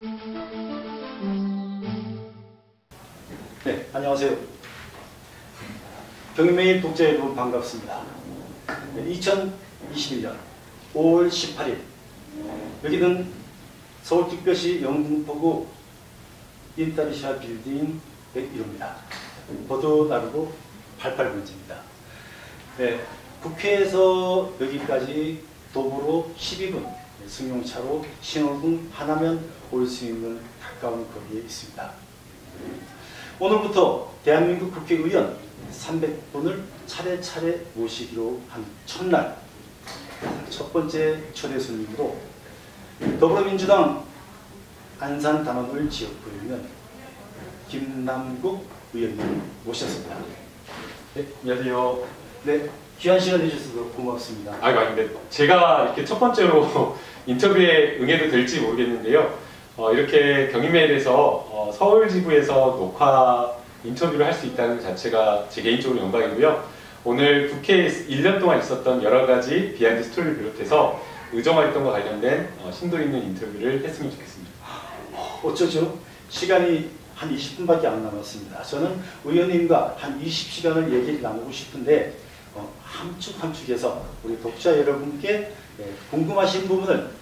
네, 안녕하세요. 경인메일 독자 여러분 반갑습니다. 2021년 5월 18일 여기는 서울특별시 영등포구 인타리샤 빌딩 101호입니다. 번호 나르고 88번지입니다. 네, 국회에서 여기까지 도보로 12분 승용차로 신호등 하나면 올 수 있는 가까운 거리에 있습니다. 오늘부터 대한민국 국회의원 300분을 차례차례 모시기로 한 첫날 첫 번째 초대 손님으로 더불어민주당 안산 단원을 지역구 의원 김남국 의원님 모셨습니다. 네, 안녕하세요. 네, 귀한 시간 내주셔서 고맙습니다. 아닌데 제가 이렇게 첫 번째로 인터뷰에 응해도 될지 모르겠는데요. 이렇게 경인메일에서 서울 지부에서 녹화 인터뷰를 할 수 있다는 것 자체가 제 개인적으로 영광이고요. 오늘 국회에 1년 동안 있었던 여러 가지 비하인드 스토리를 비롯해서 의정활동과 관련된 심도 있는 인터뷰를 했으면 좋겠습니다. 어쩌죠? 시간이 한 20분밖에 안 남았습니다. 저는 의원님과 한 20시간을 얘기를 나누고 싶은데 함축함축해서 우리 독자 여러분께 궁금하신 부분을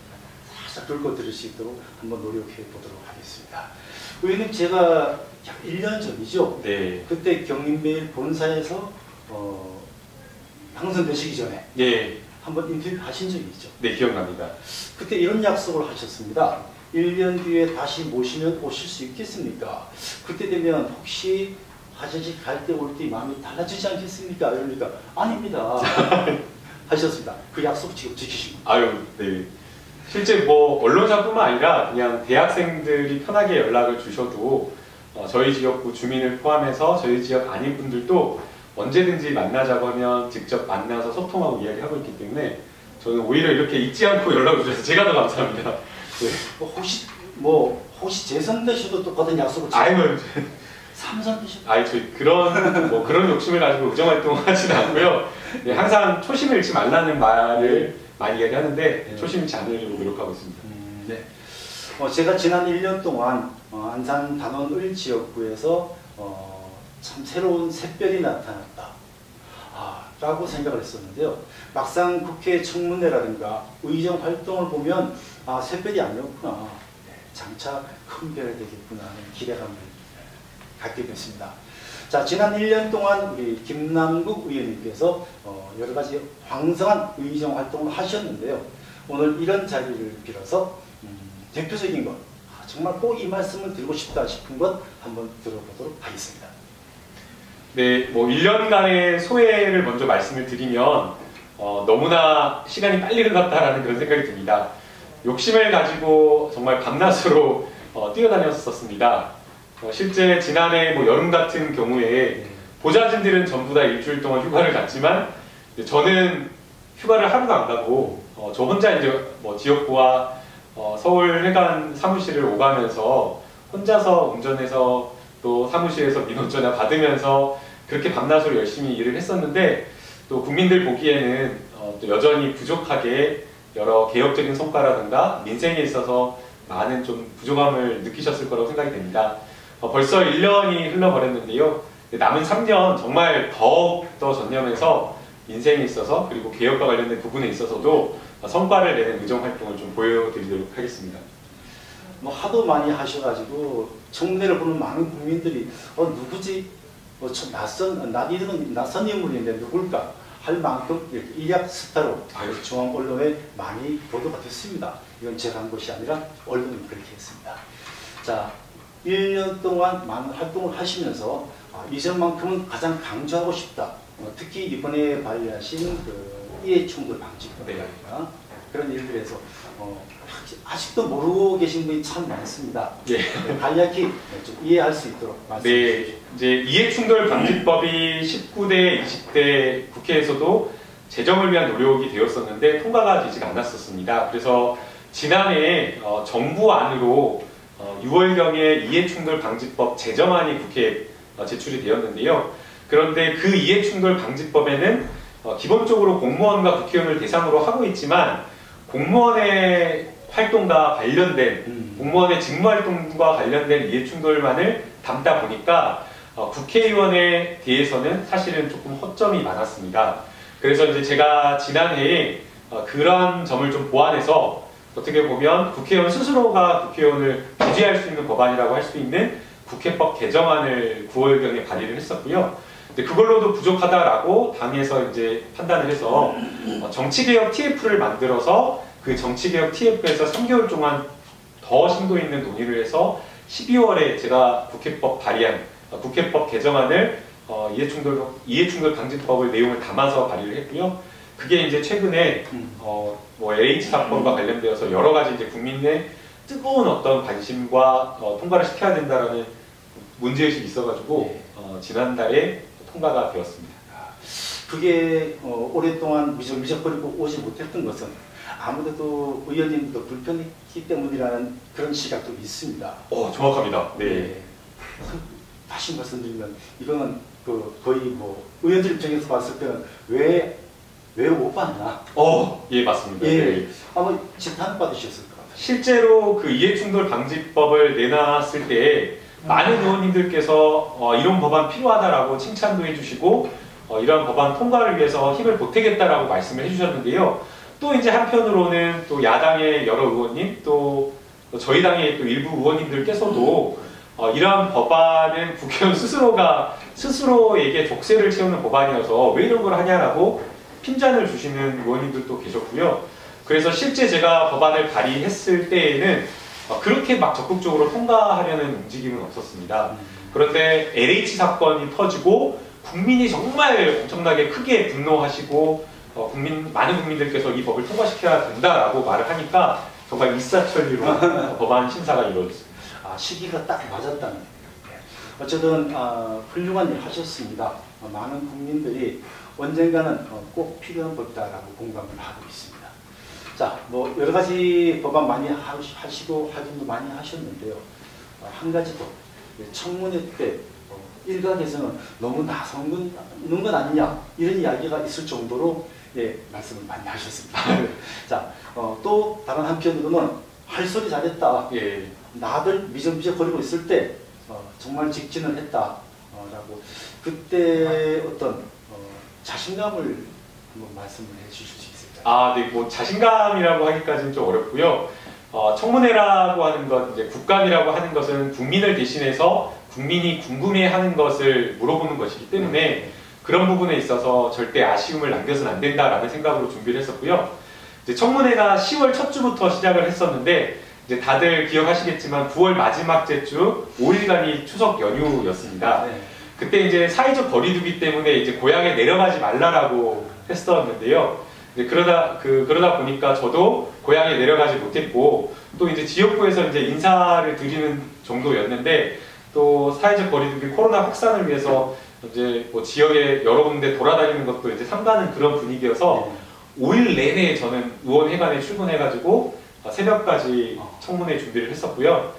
살짝 뚫고 들을 수 있도록 한번 노력해 보도록 하겠습니다. 의원님, 제가 약 1년 전이죠? 네. 그때 경인메일 본사에서 당선되시기 전에 네. 한번 인터뷰 하신 적이 있죠? 네, 기억납니다. 그때 이런 약속을 하셨습니다. 1년 뒤에 다시 모시면 오실 수 있겠습니까? 그때 되면 혹시 화장실 갈 때 올 때 마음이 달라지지 않겠습니까? 이러니까 아닙니다 하셨습니다. 그 약속 지금 지키시고. 네. 실제 언론사뿐만 아니라 그냥 대학생들이 편하게 연락을 주셔도 저희 지역구 주민을 포함해서 저희 지역 아닌 분들도 언제든지 만나자고 하면 직접 만나서 소통하고 이야기하고 있기 때문에 저는 오히려 이렇게 잊지 않고 연락을 주셔서 제가 더 감사합니다. 네. 혹시 재선되셔도 똑같은 약속을 삼선되셔도 저희 그런 욕심을 가지고 의정활동을 하진 않고요. 네, 항상 초심을 잃지 말라는 말을 많이 이야기하는데 초심 잃지 않으려고 노력하고 있습니다. 네. 제가 지난 1년 동안 안산 단원을 지역구에서 참 새로운 샛별이 나타났다 라고 생각을 했었는데요. 막상 국회 청문회라든가 의정 활동을 보면 샛별이 아니었구나, 장차 큰 별이 되겠구나 하는 기대감을 갖게 됐습니다. 자, 지난 1년 동안 우리 김남국 의원님께서 여러 가지 황성한 의정 활동을 하셨는데요. 오늘 이런 자리를 빌어서 대표적인 것, 정말 꼭 이 말씀을 드리고 싶다 싶은 것 한번 들어보도록 하겠습니다. 네, 1년간의 소회를 먼저 말씀을 드리면 너무나 시간이 빨리 흘렀다라는 그런 생각이 듭니다. 욕심을 가지고 정말 밤낮으로 뛰어다녔었습니다. 실제 지난해 여름 같은 경우에 보좌진들은 전부 다 일주일 동안 휴가를 갔지만 저는 휴가를 하루도 안 가고 저 혼자 이제 지역구와 서울 회관 사무실을 오가면서 혼자서 운전해서 또 사무실에서 민원 전화 받으면서 그렇게 밤낮으로 열심히 일을 했었는데 또 국민들 보기에는 또 여전히 부족하게 여러 개혁적인 성과라든가 민생에 있어서 많은 좀 부족함을 느끼셨을 거라고 생각이 됩니다. 벌써 1년이 흘러버렸는데요. 남은 3년 정말 더욱더 전념해서 민생에 있어서 그리고 개혁과 관련된 부분에 있어서도 성과를 내는 의정활동을 좀 보여드리도록 하겠습니다. 하도 많이 하셔가지고 청문회를 보는 많은 국민들이 누구지? 참 낯선 인물인데 누굴까? 할 만큼 일약 스타로 중앙 언론에 많이 보도가 됐습니다. 이건 제가 한 것이 아니라 언론이 그렇게 했습니다. 자, 1년 동안 많은 활동을 하시면서 이전만큼은 가장 강조하고 싶다. 특히 이번에 발의하신 이해충돌 방지법이라든가 그런 일들에서 아직도 모르고 계신 분이 참 많습니다. 간략히 좀 이해할 수 있도록 말씀해 주십시오. 이제 이해충돌 방지법이 19대, 20대 국회에서도 제정을 위한 노력이 되었었는데 통과가 되지가 않았었습니다. 그래서 지난해 정부안으로 6월경에 이해충돌 방지법 제정안이 국회에 제출이 되었는데요. 그런데 그 이해충돌 방지법에는 기본적으로 공무원과 국회의원을 대상으로 하고 있지만 공무원의 활동과 관련된 공무원의 직무활동과 관련된 이해충돌만을 담다 보니까 국회의원에 대해서는 사실은 조금 허점이 많았습니다. 그래서 이제 제가 지난해에 그런 점을 좀 보완해서 어떻게 보면 국회의원 스스로가 국회의원을 구제할 수 있는 법안이라고 할 수 있는 국회법 개정안을 9월경에 발의를 했었고요. 근데 그걸로도 부족하다라고 당에서 이제 판단을 해서 정치개혁 TF를 만들어서 그 정치개혁 TF에서 3개월 동안 더 심도 있는 논의를 해서 12월에 제가 국회법 발의안, 국회법 개정안을 이해충돌 방지법을 내용을 담아서 발의를 했고요. 그게 이제 최근에 뭐 LH 사건과 관련되어서 여러 가지 이제 국민의 뜨거운 어떤 관심과 통과를 시켜야 된다라는 문제의식이 있어가지고 지난달에 통과가 되었습니다. 그게 오랫동안 미적거리고 오지 못했던 것은 아무래도 의원님도 불편했기 때문이라는 그런 시각도 있습니다. 정확합니다. 네. 다시 말씀드리면 이거는 거의 뭐 의원들 입장에서 봤을 때는 왜 못 봤나? 예, 맞습니다. 예. 네. 아마 재판 받으셨을 것 같아요. 실제로 그 이해충돌 방지법을 내놨을 때 많은 의원님들께서 이런 법안 필요하다라고 칭찬도 해주시고 이러한 법안 통과를 위해서 힘을 보태겠다라고 말씀을 해주셨는데요. 또 이제 한편으로는 또 야당의 여러 의원님 또 저희 당의 또 일부 의원님들께서도 이러한 법안은 국회의원 스스로에게 족쇄를 채우는 법안이어서 왜 이런 걸 하냐라고 핀잔을 주시는 의원님들도 계셨고요. 그래서 실제 제가 법안을 발의했을 때에는 그렇게 막 적극적으로 통과하려는 움직임은 없었습니다. 그런데 LH 사건이 터지고 국민이 정말 엄청나게 크게 분노하시고 많은 국민들께서 이 법을 통과시켜야 된다라고 말을 하니까 정말 일사천리로 법안 심사가 이루어졌습니다. 시기가 딱 맞았다는. 어쨌든 훌륭한 일 하셨습니다. 많은 국민들이 언젠가는 꼭 필요한 법이다라고 공감을 하고 있습니다. 자, 뭐 여러 가지 법안 많이 하시고 확인도 많이 하셨는데요. 한 가지 더 청문회 때 일각에서는 너무 나서는 건 아니냐 이런 이야기가 있을 정도로 말씀을 많이 하셨습니다. 자, 또 다른 한편으로는 할 소리 잘했다. 나들 미적거리고 있을 때 정말 직진을 했다. 라고 그때 어떤 자신감을 한번 말씀을 해주실 수 있을까요? 네, 뭐 자신감이라고 하기까지는 좀 어렵고요. 청문회라고 하는 것, 이제 국감이라고 하는 것은 국민을 대신해서 국민이 궁금해하는 것을 물어보는 것이기 때문에 그런 부분에 있어서 절대 아쉬움을 남겨서는 안 된다라는 생각으로 준비를 했었고요. 이제 청문회가 10월 첫 주부터 시작을 했었는데 이제 다들 기억하시겠지만 9월 마지막 주 5일간이 추석 연휴였습니다. 그때 이제 사회적 거리두기 때문에 이제 고향에 내려가지 말라라고 했었는데요. 그러다 보니까 저도 고향에 내려가지 못했고 또 이제 지역구에서 이제 인사를 드리는 정도였는데 또 사회적 거리두기 코로나 확산을 위해서 이제 뭐 지역에 여러 군데 돌아다니는 것도 이제 삼가는 그런 분위기여서 5일 내내 저는 의원회관에 출근해가지고 새벽까지 청문회 준비를 했었고요.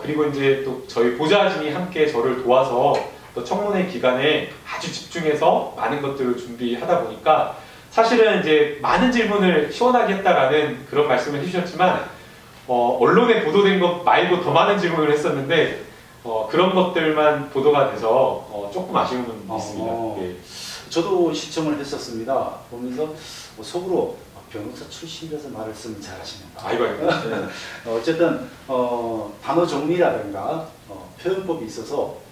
그리고 이제 또 저희 보좌진이 함께 저를 도와서 또 청문회 기간에 아주 집중해서 많은 것들을 준비하다 보니까 사실은 이제 많은 질문을 시원하게 했다라는 그런 말씀을 해주셨지만 언론에 보도된 것 말고 더 많은 질문을 했었는데 그런 것들만 보도가 돼서 조금 아쉬움은 있습니다. 저도 시청을 했었습니다. 보면서 속으로 변호사 출신이라서 말을 쓰면 잘하시는다. 어쨌든 단어 정리라든가 표현법이 있어서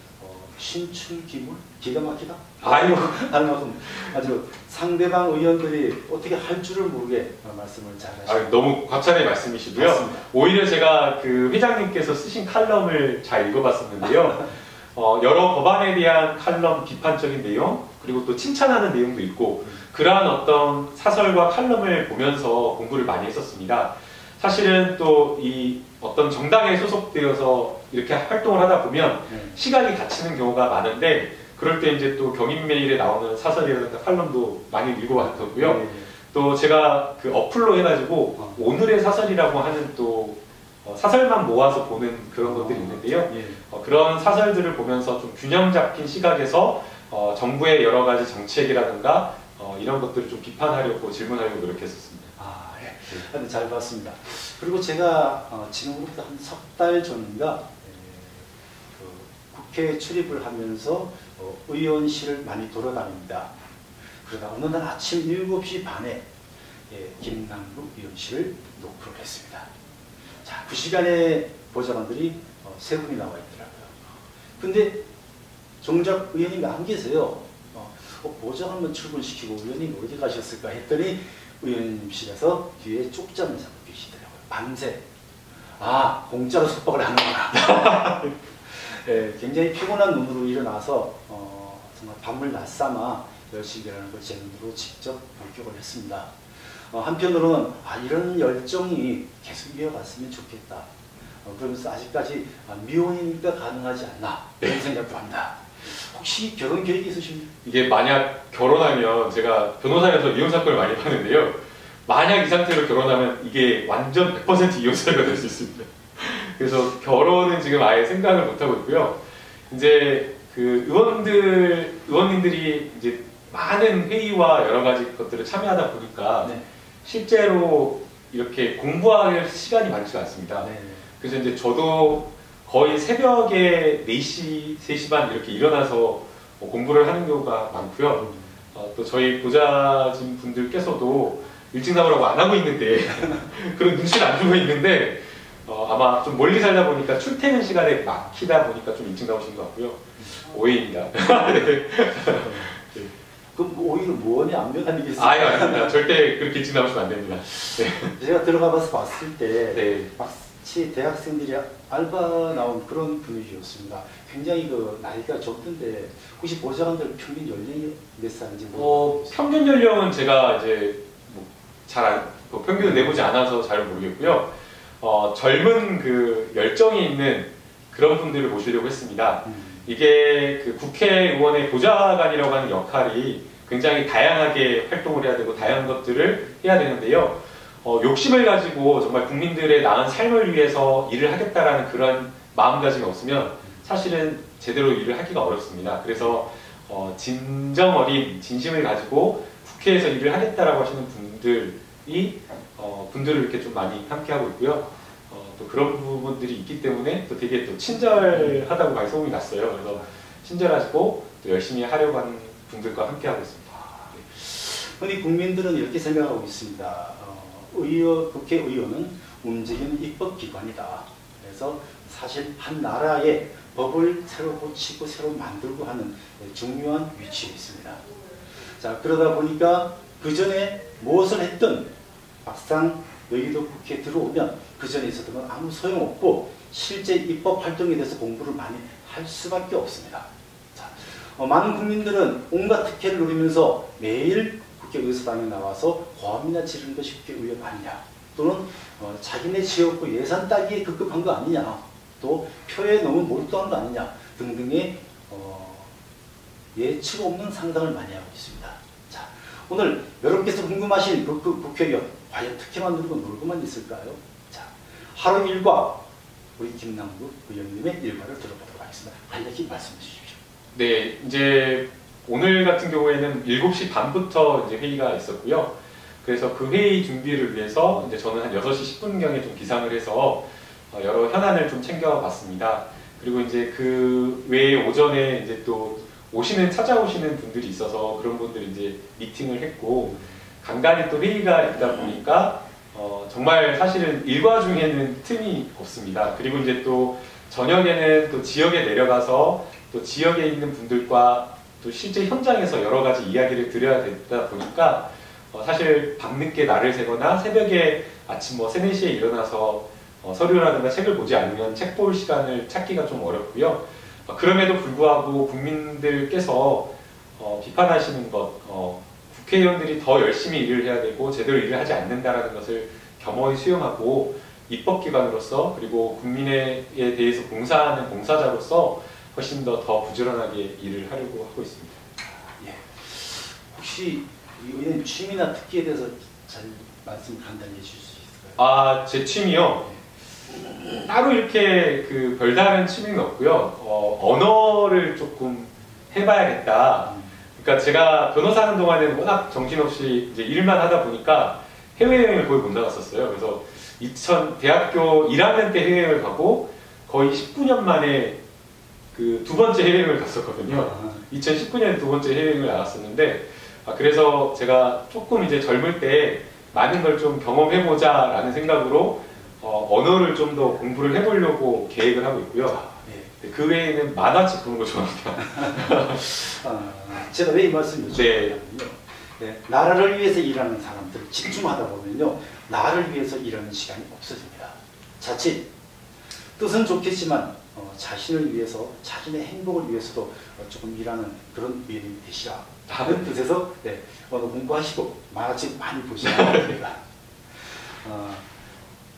신출기물 기가 막히다. 하는 만큼 아주 상대방 의원들이 어떻게 할 줄을 모르게 말씀을 잘하시고 너무 과찬의 말씀이시고요. 맞습니다. 오히려 제가 그 회장님께서 쓰신 칼럼을 잘 읽어봤었는데요. 여러 법안에 대한 칼럼 비판적인 내용 그리고 또 칭찬하는 내용도 있고 그러한 어떤 사설과 칼럼을 보면서 공부를 많이 했었습니다. 사실은 또 이 어떤 정당에 소속되어서 이렇게 활동을 하다 보면 시간이 갇히는 경우가 많은데 그럴 때 이제 또 경인메일에 나오는 사설이라든가 칼럼도 많이 읽어봤었고요. 또 제가 그 어플로 해가지고 오늘의 사설이라고 하는 또 사설만 모아서 보는 그런 것들이 있는데요. 그런 사설들을 보면서 좀 균형 잡힌 시각에서 정부의 여러 가지 정책이라든가 이런 것들을 좀 비판하려고 질문하려고 노력했었습니다. 하여튼 잘 봤습니다. 그리고 제가 지금부터 한 석 달 전인가 그 국회에 출입을 하면서 의원실을 많이 돌아다닙니다. 그러다 어느 날 아침 7시 반에 김남국 의원실을 노크를 했습니다. 자, 그 시간에 보좌관들이 세 분이 나와 있더라고요. 근데 정작 의원님이 안 계세요. 보좌관만 출근시키고 의원님이 어디 가셨을까 했더니 의원님실에서 뒤에 쪽잠을 자고 계시더라고요. 밤새. 아, 공짜로 숙박을 하는구나. 네, 굉장히 피곤한 눈으로 일어나서 정말 밤을 낮삼아 열심히 일하는 걸 제 눈으로 직접 목격을 했습니다. 한편으로는 이런 열정이 계속 이어갔으면 좋겠다. 그러면서 아직까지 미혼이니까 가능하지 않나 이런 생각도 합니다. 혹시 결혼 계획이 있으십니까? 이게 만약 결혼하면 제가 변호사에서 이혼 사건을 많이 봤는데요. 만약 이 상태로 결혼하면 이게 완전 100% 이혼 사유가 될 수 있습니다. 그래서 결혼은 지금 아예 생각을 못 하고 있고요. 이제 그 의원님들이 이제 많은 회의와 여러 가지 것들을 참여하다 보니까 네. 실제로 이렇게 공부할 시간이 많지가 않습니다. 네. 그래서 이제 저도 거의 새벽에 4시, 3시 반 이렇게 일어나서 공부를 하는 경우가 많고요. 또 저희 보좌진 분들께서도 일찍 나오라고 안 하고 있는데 그런 눈치를 안 주고 있는데 아마 좀 멀리 살다 보니까 출퇴근 시간에 막히다 보니까 좀 일찍 나오신 것 같고요. 오해입니다. 네. 그럼 오히려 무언이 안면한 일이 있어요? 아닙니다. 절대 그렇게 일찍 나오시면 안 됩니다. 네. 제가 들어가봐서 봤을 때 네. 마치 대학생들이 알바 나온 그런 분위기였습니다. 굉장히 그 나이가 적던데 혹시 보좌관들 평균 연령이 몇 살인지 모르겠어요. 평균 연령은 제가 이제 평균을 내보지 않아서 잘 모르겠고요. 젊은 그 열정이 있는 그런 분들을 모시려고 했습니다. 이게 그 국회의원의 보좌관이라고 하는 역할이 굉장히 다양하게 활동을 해야 되고 다양한 것들을 해야 되는데요. 욕심을 가지고 정말 국민들의 나은 삶을 위해서 일을 하겠다라는 그런 마음가짐이 없으면 사실은 제대로 일을 하기가 어렵습니다. 그래서 진정 어린 진심을 가지고 국회에서 일을 하겠다라고 하시는 분들을 이렇게 좀 많이 함께하고 있고요. 또 그런 부분들이 있기 때문에 또 되게 또 친절하다고 많이 소문이 났어요. 그래서 친절하시고 또 열심히 하려고 하는 분들과 함께하고 있습니다. 흔히 국민들은 이렇게 생각하고 있습니다. 국회의원은 움직이는 입법기관이다. 그래서 사실 한 나라의 법을 새로 고치고 새로 만들고 하는 중요한 위치에 있습니다. 자, 그러다 보니까 그 전에 무엇을 했든 막상 여의도 국회에 들어오면 그 전에 있었던 건 아무 소용없고 실제 입법 활동에 대해서 공부를 많이 할 수밖에 없습니다. 자, 많은 국민들은 온갖 특혜를 누리면서 매일 국회의사당에 나와서 고함이나 지르는 것이 국회의원 아니냐, 또는 자기네 지역구 예산 따기에 급급한 거 아니냐, 또 표에 너무 몰두한 거 아니냐 등등의 예측 없는 상상을 많이 하고 있습니다. 자, 오늘 여러분께서 궁금하신 그 국회의원 과연 특혜만 누리고 놀고만 있을까요? 자, 하루 일과 우리 김남국 의원님의 일과를 들어보도록 하겠습니다. 간략히 말씀해 주십시오. 네, 이제 오늘 같은 경우에는 7시 반부터 이제 회의가 있었고요. 그래서 그 회의 준비를 위해서 이제 저는 한 6시 10분경에 좀 기상을 해서 여러 현안을 좀 챙겨봤습니다. 그리고 이제 그 외에 오전에 이제 또 찾아오시는 분들이 있어서 그런 분들 이제 미팅을 했고, 간간히 또 회의가 있다 보니까 정말 사실은 일과 중에는 틈이 없습니다. 그리고 이제 또 저녁에는 또 지역에 내려가서 또 지역에 있는 분들과 또 실제 현장에서 여러 가지 이야기를 드려야 되다 보니까 사실 밤늦게 날을 새거나 새벽에 아침 3, 4시에 일어나서 서류라든가 책을 보지 않으면 책 볼 시간을 찾기가 좀 어렵고요. 그럼에도 불구하고 국민들께서 비판하시는 것, 국회의원들이 더 열심히 일을 해야 되고 제대로 일을 하지 않는다는 것을 겸허히 수용하고 입법기관으로서 그리고 국민에 대해서 봉사하는 봉사자로서 훨씬 더 부지런하게 일을 하려고 하고 있습니다. 예. 혹시 의원님 취미나 특기에 대해서 잘 말씀 간단히 해주실 수 있을까요? 제 취미요? 따로 이렇게 그 별다른 취미는 없고요. 언어를 조금 해봐야겠다. 그러니까 제가 변호사 하는 동안에는 워낙 정신없이 이제 일만 하다 보니까 해외여행을 거의 못 나갔었어요. 그래서 대학교 1학년 때 해외여행을 가고 거의 19년 만에 그 두 번째 해외여행을 갔었거든요. 2019년에 두 번째 해외여행을 나갔었는데, 그래서 제가 조금 이제 젊을 때 많은 걸 좀 경험해보자 라는 생각으로 언어를 좀 더 공부를 해보려고 계획을 하고 있고요. 그 외에는 만화책 보는 거 좋아합니다. 제가 왜 이 말씀을 드렸냐면요. 나라를 위해서 일하는 사람들을 집중하다 보면요, 나를 위해서 일하는 시간이 없어집니다. 자칫 뜻은 좋겠지만 자신을 위해서, 자신의 행복을 위해서도 조금 일하는 그런 위원님이 되시라 하는 뜻에서 언어 공부하시고 만화책 많이 보시기 바랍니다.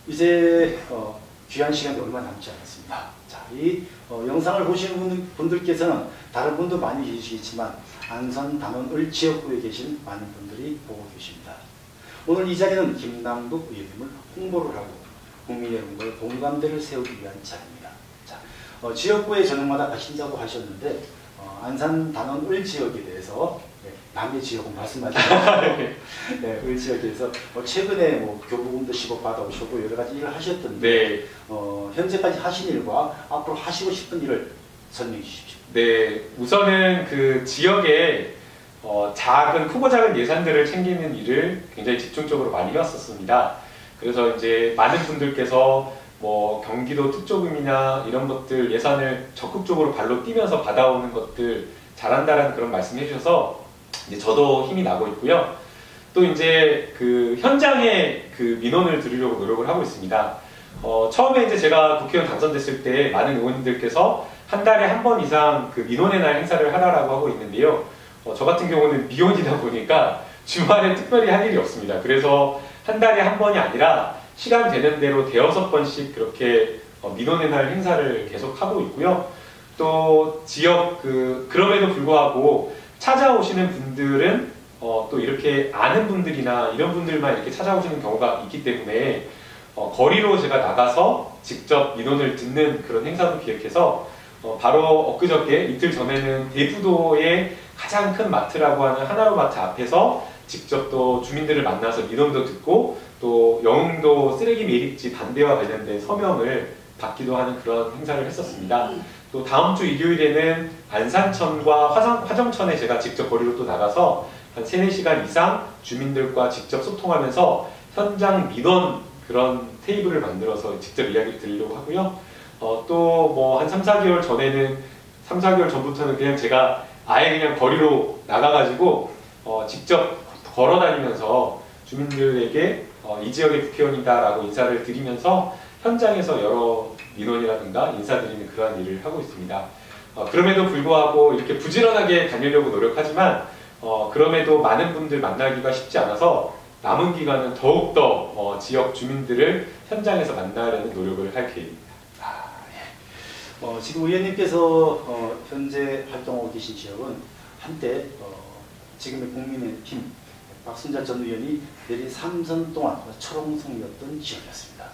이제 귀한 시간이 얼마 남지 않았습니다. 자, 이 영상을 보시는 분들께서는 다른 분도 많이 계시겠지만 안산 단원을 지역구에 계신 많은 분들이 보고 계십니다. 오늘 이 자리는 김남국 의원님을 홍보를 하고 국민 여러분과의 공감대를 세우기 위한 자리입니다. 자, 지역구에 저녁마다 가신다고 하셨는데 안산 단원을 지역에 대해서 남의 지역은 말씀하지 않았고 을 지역에 대해서 최근에 교부금도 10억 받아오셨고 여러 가지 일을 하셨던데 현재까지 하신 일과 앞으로 하시고 싶은 일을 설명해 주십시오. 네, 우선은 그 지역에 크고 작은 예산들을 챙기는 일을 굉장히 집중적으로 많이 해왔었습니다. 그래서 이제 많은 분들께서 경기도 특조금이나 이런 것들 예산을 적극적으로 발로 뛰면서 받아오는 것들 잘한다라는 그런 말씀 해주셔서 이제 저도 힘이 나고 있고요. 또 이제 그 현장에 그 민원을 들으려고 노력을 하고 있습니다. 처음에 이제 제가 국회의원 당선됐을 때 많은 의원님들께서 한 달에 한 번 이상 그 민원의 날 행사를 하라고 하고 있는데요. 저 같은 경우는 미혼이다 보니까 주말에 특별히 할 일이 없습니다. 그래서 한 달에 한 번이 아니라 시간 되는 대로 대여섯 번씩 그렇게 민원의 날 행사를 계속 하고 있고요. 또 지역 그럼에도 불구하고 찾아오시는 분들은 또 이렇게 아는 분들이나 이런 분들만 이렇게 찾아오시는 경우가 있기 때문에 거리로 제가 나가서 직접 민원을 듣는 그런 행사도 기획해서 바로 엊그저께 이틀 전에는 대부도의 가장 큰 마트라고 하는 하나로 마트 앞에서 직접 또 주민들을 만나서 민원도 듣고 또 영흥도 쓰레기 매립지 반대와 관련된 서명을 받기도 하는 그런 행사를 했었습니다. 또 다음 주 일요일에는 안산천과 화정천에 제가 직접 거리로 또 나가서 한 3-4시간 이상 주민들과 직접 소통하면서 현장 민원 그런 테이블을 만들어서 직접 이야기를 드리려고 하고요. 또 한 3-4개월 전에는 3-4개월 전부터는 그냥 제가 아예 그냥 거리로 나가가지고 직접 걸어 다니면서 주민들에게 이 지역의 국회의원이다라고 인사를 드리면서 현장에서 여러 민원이라든가 인사드리는 그러한 일을 하고 있습니다. 그럼에도 불구하고 이렇게 부지런하게 다니려고 노력하지만 그럼에도 많은 분들 만나기가 쉽지 않아서 남은 기간은 더욱더 지역 주민들을 현장에서 만나려는 노력을 할 계획입니다. 지금 의원님께서 현재 활동하고 계신 지역은 한때 지금의 국민의힘 박순자 전 의원이 내린 3선 동안 초롱성이었던 지역이었습니다.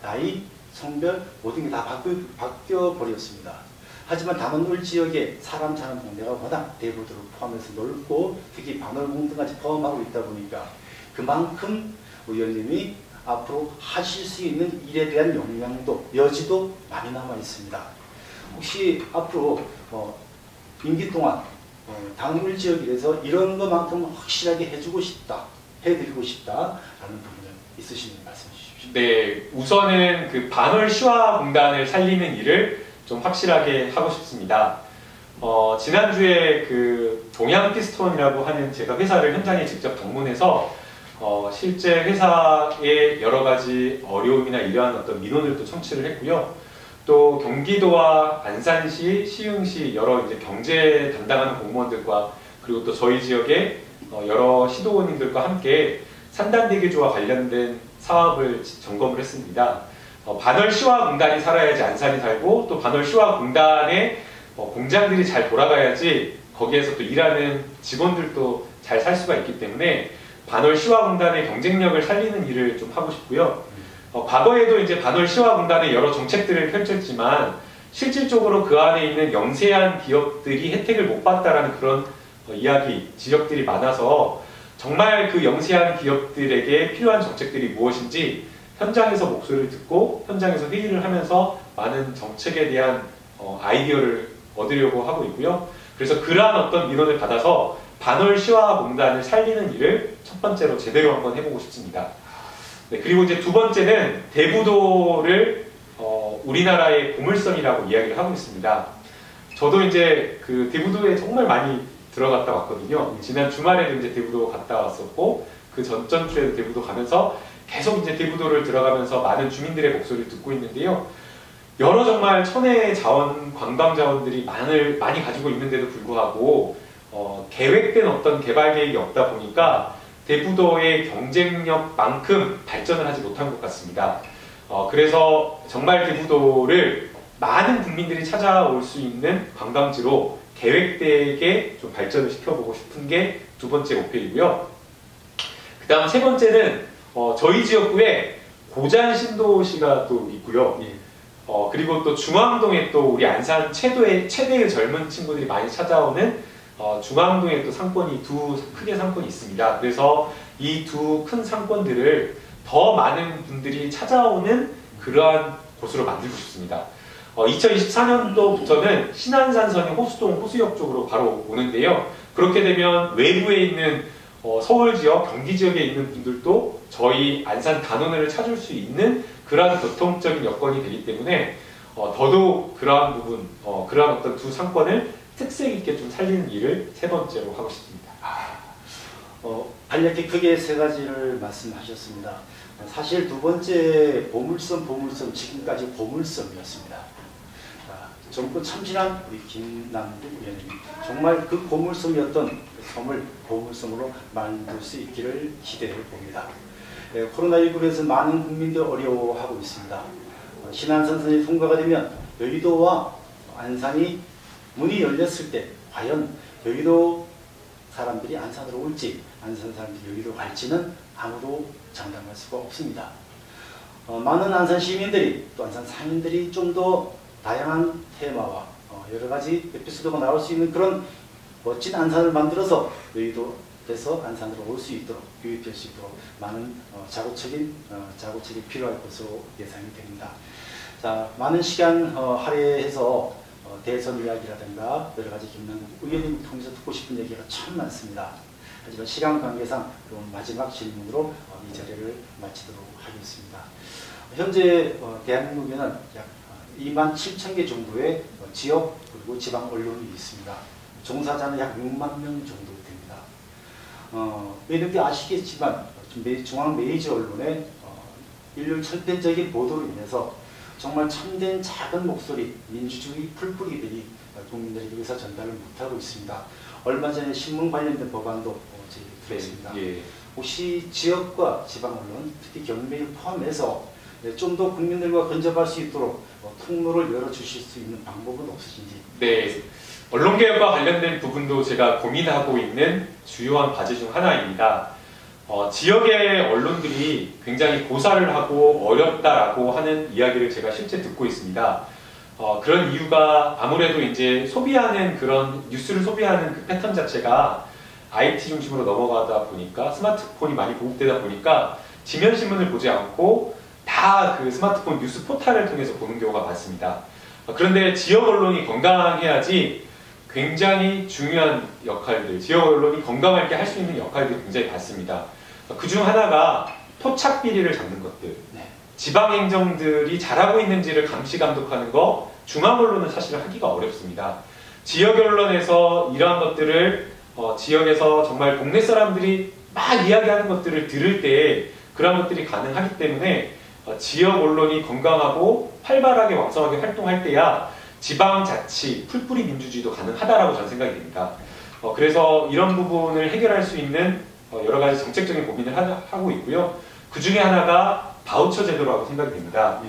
나이, 성별 모든 게 다 바뀌어 버렸습니다. 하지만 단원을 지역에 사람 사는 동네가 워낙 대부도를 포함해서 넓고 특히 반월공등까지 포함하고 있다 보니까 그만큼 의원님이 앞으로 하실 수 있는 일에 대한 역량도 여지도 많이 남아 있습니다. 혹시 앞으로 임기 동안 단원을 지역에 대해서 이런 것만큼 확실하게 해주고 싶다, 해드리고 싶다라는 부분을 있으시면 말씀해 주십시오. 네, 우선은 그 반월 시화공단을 살리는 일을 좀 확실하게 하고 싶습니다. 지난주에 그 동양피스톤이라고 하는 제가 회사를 현장에 직접 방문해서 실제 회사의 여러 가지 어려움이나 이러한 어떤 민원을 또 청취를 했고요. 또 경기도와 안산시, 시흥시 여러 이제 경제 담당하는 공무원들과 그리고 또 저희 지역의 여러 시도원님들과 함께 산단대교조와 관련된 사업을 점검을 했습니다. 반월시화공단이 살아야지 안산이 살고 또 반월시화공단의 공장들이 잘 돌아가야지 거기에서 또 일하는 직원들도 잘 살 수가 있기 때문에 반월시화공단의 경쟁력을 살리는 일을 좀 하고 싶고요. 과거에도 이제 반월시화공단의 여러 정책들을 펼쳤지만 실질적으로 그 안에 있는 영세한 기업들이 혜택을 못 봤다라는 그런 이야기, 지적들이 많아서 정말 그 영세한 기업들에게 필요한 정책들이 무엇인지 현장에서 목소리를 듣고 현장에서 회의를 하면서 많은 정책에 대한 아이디어를 얻으려고 하고 있고요. 그래서 그러한 어떤 민원을 받아서 반월시화공단을 살리는 일을 첫 번째로 제대로 한번 해보고 싶습니다. 네, 그리고 이제 두 번째는 대부도를 우리나라의 보물섬이라고 이야기를 하고 있습니다. 저도 이제 그 대부도에 정말 많이 들어갔다 왔거든요. 지난 주말에도 이제 대부도 갔다 왔었고 그 전주에도 대부도 가면서 계속 이제 대부도를 들어가면서 많은 주민들의 목소리를 듣고 있는데요. 여러 정말 천혜의 자원, 관광 자원들이 많이 가지고 있는데도 불구하고 계획된 어떤 개발 계획이 없다 보니까 대부도의 경쟁력만큼 발전을 하지 못한 것 같습니다. 그래서 정말 대부도를 많은 국민들이 찾아올 수 있는 관광지로 계획되게 좀 발전을 시켜보고 싶은 게 두 번째 목표이고요. 그 다음 세 번째는 저희 지역구에 고잔 신도시가 또 있고요. 예. 그리고 또 중앙동에 또 우리 안산 최대의 젊은 친구들이 많이 찾아오는 중앙동에 또 상권이 두 크게 상권이 있습니다. 그래서 이 두 큰 상권들을 더 많은 분들이 찾아오는 그러한 곳으로 만들고 싶습니다. 2024년도부터는 신안산선이 호수동 호수역 쪽으로 바로 오는데요. 그렇게 되면 외부에 있는 서울 지역, 경기 지역에 있는 분들도 저희 안산 단원을 찾을 수 있는 그러한 교통적인 여건이 되기 때문에 더더욱 그러한 부분, 그러한 어떤 두 상권을 특색 있게 좀 살리는 일을 세 번째로 하고 싶습니다. 간략히 크게 세 가지를 말씀하셨습니다. 사실 두 번째 보물섬 지금까지 보물섬이었습니다. 정권 참신한 우리 김남국 의원님 정말 그 보물섬이었던 그 섬을 보물섬으로 만들 수 있기를 기대해 봅니다. 코로나19로 해서 많은 국민들이 어려워하고 있습니다. 신안산선이 통과가 되면 여의도와 안산이 문이 열렸을 때 과연 여의도 사람들이 안산으로 올지 안산 사람들이 여의도 갈지는 아무도 장담할 수가 없습니다. 많은 안산 시민들이 또 안산 상인들이 좀 더 다양한 테마와 여러 가지 에피소드가 나올 수 있는 그런 멋진 안산을 만들어서 여의도에서 안산으로 올 수 있도록 유입될 수 있도록 많은 자구책이 필요할 것으로 예상이 됩니다. 자, 많은 시간 할애해서 대선 이야기라든가 여러 가지 김남국 의원님을 통해서 듣고 싶은 얘기가 참 많습니다. 하지만 시간 관계상 마지막 질문으로 이 자리를 마치도록 하겠습니다. 현재 대한민국에는 약 27,000개 정도의 지역 그리고 지방 언론이 있습니다. 종사자는 약 6만 명 정도 됩니다. 여러분들이 아시겠지만 중앙 메이저 언론의 일률 철폐적인 보도로 인해서 정말 참된 작은 목소리, 민주주의 풀뿌리들이 국민들에게 의사 전달을 못하고 있습니다. 얼마 전에 신문 관련된 법안도 제기됐습니다. 예. 혹시 지역과 지방 언론, 특히 경매를 포함해서 좀 더 국민들과 근접할 수 있도록 통로를 열어주실 수 있는 방법은 없으신지? 네, 언론개혁과 관련된 부분도 제가 고민하고 있는 주요한 과제 중 하나입니다. 지역의 언론들이 굉장히 고사를 하고 어렵다라고 하는 이야기를 제가 실제 듣고 있습니다. 그런 이유가 아무래도 이제 소비하는 그런 뉴스를 소비하는 그 패턴 자체가 IT 중심으로 넘어가다 보니까 스마트폰이 많이 보급되다 보니까 지면신문을 보지 않고 다 그 스마트폰 뉴스 포탈을 통해서 보는 경우가 많습니다. 그런데 지역 언론이 건강해야지 굉장히 중요한 역할들, 지역 언론이 건강하게 할 수 있는 역할들이 굉장히 많습니다. 그 중 하나가 토착 비리를 잡는 것들, 지방 행정들이 잘하고 있는지를 감시 감독하는 거 중앙 언론은 사실 하기가 어렵습니다. 지역 언론에서 이러한 것들을 지역에서 정말 동네 사람들이 막 이야기하는 것들을 들을 때 그런 것들이 가능하기 때문에 지역 언론이 건강하고 활발하게 왕성하게 활동할 때야 지방자치, 풀뿌리 민주주의도 가능하다라고 저는 생각이 됩니다. 그래서 이런 부분을 해결할 수 있는 여러 가지 정책적인 고민을 하고 있고요. 그 중에 하나가 바우처 제도라고 생각이 됩니다.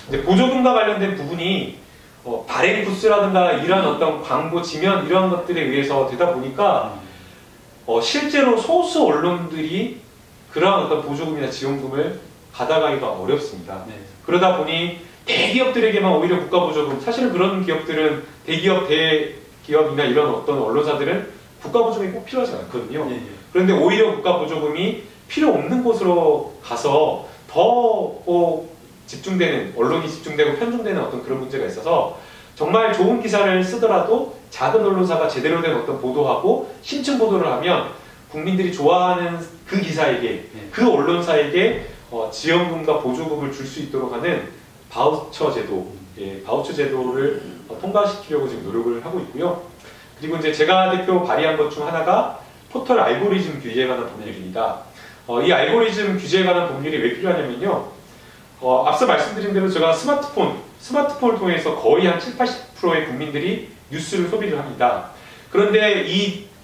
이제 보조금과 관련된 부분이 발행 부스라든가 이런 어떤 광고 지면 이런 것들에 의해서 되다 보니까 실제로 소수 언론들이 그러한 어떤 보조금이나 지원금을 받아가기가 어렵습니다. 그러다 보니 대기업들에게만 오히려 국가 보조금, 사실은 그런 기업들은 대기업이나 이런 어떤 언론사들은 국가보조금이 꼭 필요하지 않거든요. 예, 예. 그런데 오히려 국가보조금이 필요 없는 곳으로 가서 더 집중되는, 언론이 집중되고 편중되는 어떤 그런 문제가 있어서 정말 좋은 기사를 쓰더라도 작은 언론사가 제대로 된 어떤 보도하고 심층 보도를 하면 국민들이 좋아하는 그 기사에게, 그 언론사에게 지원금과 보조금을 줄 수 있도록 하는 바우처 제도, 바우처 제도를 통과시키려고 지금 노력을 하고 있고요. 그리고 이제 제가 대표 발의한 것 중 하나가 포털 알고리즘 규제에 관한 법률입니다. 이 알고리즘 규제에 관한 법률이 왜 필요하냐면요. 앞서 말씀드린 대로 제가 스마트폰을 통해서 거의 한 70~80%의 국민들이 뉴스를 소비를 합니다. 그런데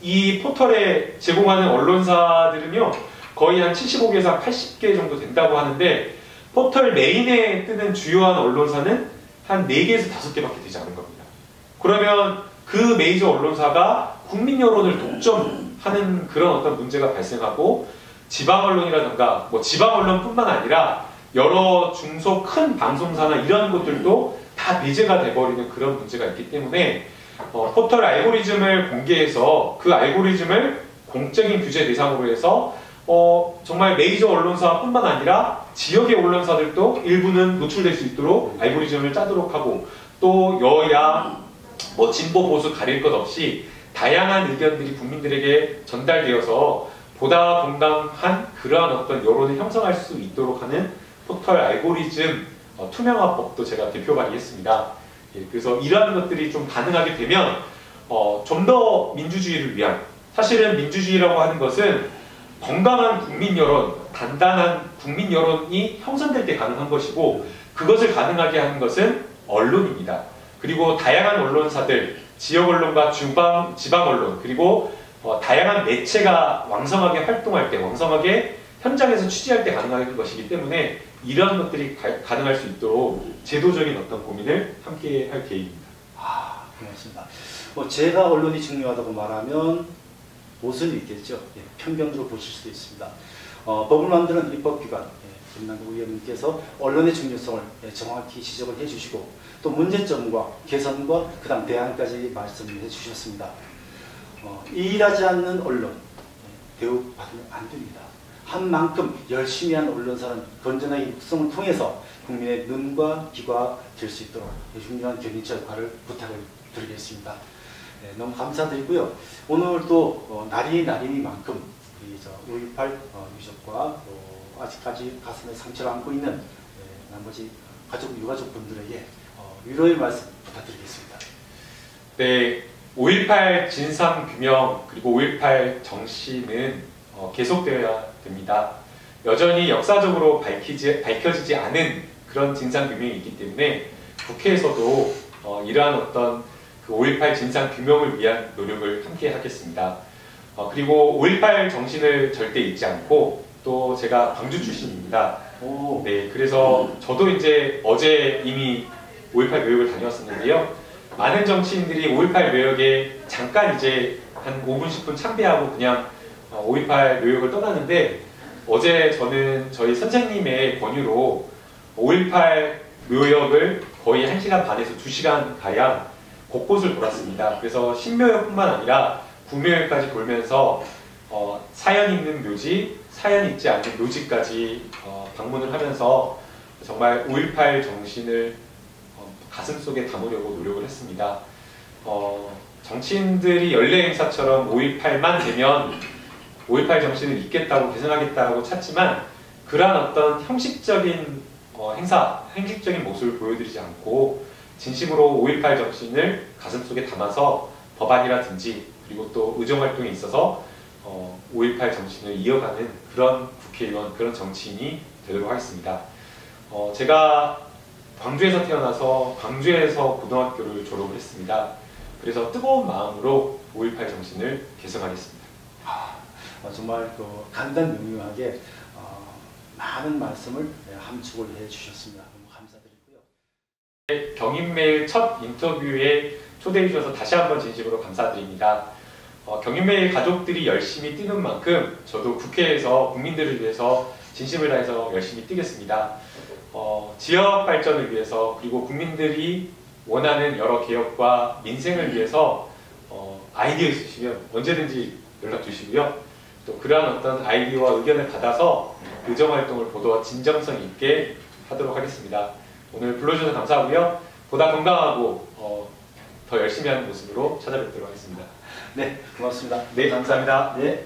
이 포털에 제공하는 언론사들은요, 거의 한 75개에서 80개 정도 된다고 하는데, 포털 메인에 뜨는 주요한 언론사는 한 4개에서 5개밖에 되지 않은 겁니다. 그러면 그 메이저 언론사가 국민 여론을 독점하는 그런 어떤 문제가 발생하고, 지방 언론이라든가, 지방 언론뿐만 아니라 여러 중소 큰 방송사나 이런 곳들도 다 배제가 돼버리는 그런 문제가 있기 때문에 포털 알고리즘을 공개해서 그 알고리즘을 공적인 규제 대상으로 해서 정말 메이저 언론사뿐만 아니라 지역의 언론사들도 일부는 노출될 수 있도록 알고리즘을 짜도록 하고, 또 여야 진보 보수 가릴 것 없이 다양한 의견들이 국민들에게 전달되어서 보다 공감한 그러한 어떤 여론을 형성할 수 있도록 하는 포털 알고리즘 투명화법도 제가 대표 발의했습니다. 그래서 이러한 것들이 좀 가능하게 되면 좀 더 민주주의를 위한, 사실은 민주주의라고 하는 것은 건강한 국민 여론, 단단한 국민 여론이 형성될 때 가능한 것이고, 그것을 가능하게 하는 것은 언론입니다. 그리고 다양한 언론사들, 지역 언론과 지방 언론, 그리고 다양한 매체가 왕성하게 활동할 때, 왕성하게 현장에서 취재할 때 가능한 것이기 때문에 이러한 것들이 가능할 수 있도록 제도적인 어떤 고민을 함께 할 계획입니다. 고맙습니다. 제가 언론이 중요하다고 말하면 모순이 있겠죠. 편견으로 보실 수도 있습니다. 법을 만드는 입법기관, 김남국 의원님께서 언론의 중요성을 정확히 지적을 해주시고, 또 문제점과 개선과 그 다음 대안까지 말씀을 해주셨습니다. 일하지 않는 언론, 대우받으면 안 됩니다. 한 만큼 열심히 한 언론사는 건전하게 육성을 통해서 국민의 눈과 귀가 될 수 있도록 훌륭한 견인처 역할을 부탁을 드리겠습니다. 너무 감사드리고요. 오늘도 날이니만큼 5.18 유족과 아직까지 가슴에 상처를 안고 있는 나머지 유가족분들에게 위로의 말씀 부탁드리겠습니다. 네, 5.18 진상규명 그리고 5.18 정신은 계속되어야 됩니다. 여전히 역사적으로 밝혀지지 않은 그런 진상규명이 있기 때문에 국회에서도 이러한 어떤 그 5.18 진상규명을 위한 노력을 함께 하겠습니다. 그리고 5.18 정신을 절대 잊지 않고, 또 제가 광주 출신입니다. 네, 그래서 저도 이제 어제 이미 5.18 묘역을 다녀왔었는데요. 많은 정치인들이 5.18 묘역에 잠깐 이제 한 5분, 10분 참배하고 그냥 5.18 묘역을 떠나는데, 어제 저는 저희 선생님의 권유로 5.18 묘역을 거의 1시간 반에서 2시간 가량 곳곳을 돌았습니다. 그래서 신묘역뿐만 아니라 구묘역까지 돌면서 사연 있는 묘지, 사연 있지 않는 묘지까지 방문을 하면서 정말 5.18 정신을 가슴속에 담으려고 노력을 했습니다. 정치인들이 연례 행사처럼 5.18만 되면 5.18 정신을 잊겠다고 계승하겠다고 찾지만, 그러한 어떤 형식적인 형식적인 모습을 보여드리지 않고 진심으로 5.18 정신을 가슴속에 담아서 법안이라든지 그리고 또 의정활동에 있어서 5.18 정신을 이어가는 그런 국회의원, 그런 정치인이 되도록 하겠습니다. 제가 광주에서 태어나서 광주에서 고등학교를 졸업을 했습니다. 그래서 뜨거운 마음으로 5.18 정신을 계승하겠습니다. 정말 간단명료하게 많은 말씀을 함축을 해주셨습니다. 너무 감사드리고요. 경인매일 첫 인터뷰에 초대해 주셔서 다시 한번 진심으로 감사드립니다. 경인매일 가족들이 열심히 뛰는 만큼 저도 국회에서 국민들을 위해서 진심을 다해서 열심히 뛰겠습니다. 지역 발전을 위해서, 그리고 국민들이 원하는 여러 개혁과 민생을 위해서 아이디어 있으시면 언제든지 연락 주시고요. 또 그러한 어떤 아이디어와 의견을 받아서 의정 활동을 보다 진정성 있게 하도록 하겠습니다. 오늘 불러주셔서 감사하고요. 보다 건강하고 더 열심히 하는 모습으로 찾아뵙도록 하겠습니다. 네, 고맙습니다. 네, 감사합니다. 네.